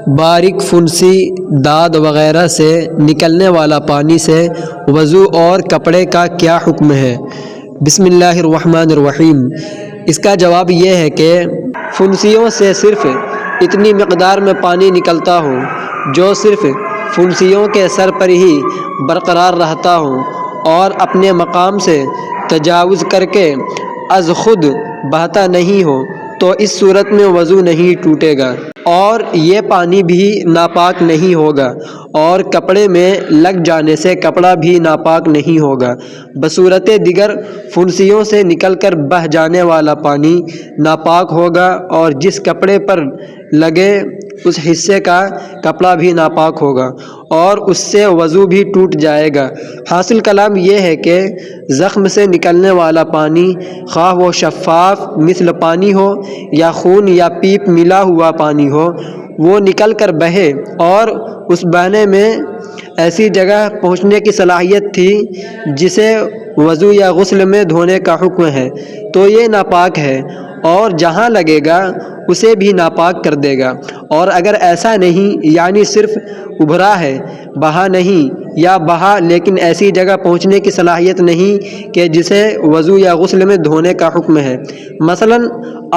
باریک فنسی داد وغیرہ سے نکلنے والا پانی سے وضو اور کپڑے کا کیا حکم ہے؟ بسم اللہ الرحمن الرحیم۔ اس کا جواب یہ ہے کہ فنسیوں سے صرف اتنی مقدار میں پانی نکلتا ہو جو صرف فنسیوں کے سر پر ہی برقرار رہتا ہو اور اپنے مقام سے تجاوز کر کے از خود بہتا نہیں ہو تو اس صورت میں وضو نہیں ٹوٹے گا اور یہ پانی بھی ناپاک نہیں ہوگا، اور کپڑے میں لگ جانے سے کپڑا بھی ناپاک نہیں ہوگا۔ بصورت دیگر فنسیوں سے نکل کر بہہ جانے والا پانی ناپاک ہوگا اور جس کپڑے پر لگے اس حصے کا کپڑا بھی ناپاک ہوگا اور اس سے وضو بھی ٹوٹ جائے گا۔ حاصل کلام یہ ہے کہ زخم سے نکلنے والا پانی خواہ وہ شفاف مثل پانی ہو یا خون یا پیپ ملا ہوا پانی ہو، وہ نکل کر بہے اور اس بہنے میں ایسی جگہ پہنچنے کی صلاحیت تھی جسے وضو یا غسل میں دھونے کا حکم ہے تو یہ ناپاک ہے، اور جہاں لگے گا اسے بھی ناپاک کر دے گا۔ اور اگر ایسا نہیں، یعنی صرف ابھرا ہے، بہا نہیں، یا بہا لیکن ایسی جگہ پہنچنے کی صلاحیت نہیں کہ جسے وضو یا غسل میں دھونے کا حکم ہے، مثلا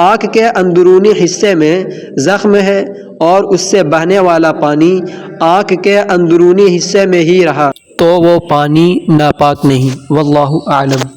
آنکھ کے اندرونی حصے میں زخم ہے اور اس سے بہنے والا پانی آنکھ کے اندرونی حصے میں ہی رہا تو وہ پانی ناپاک نہیں۔ واللہ اعلم۔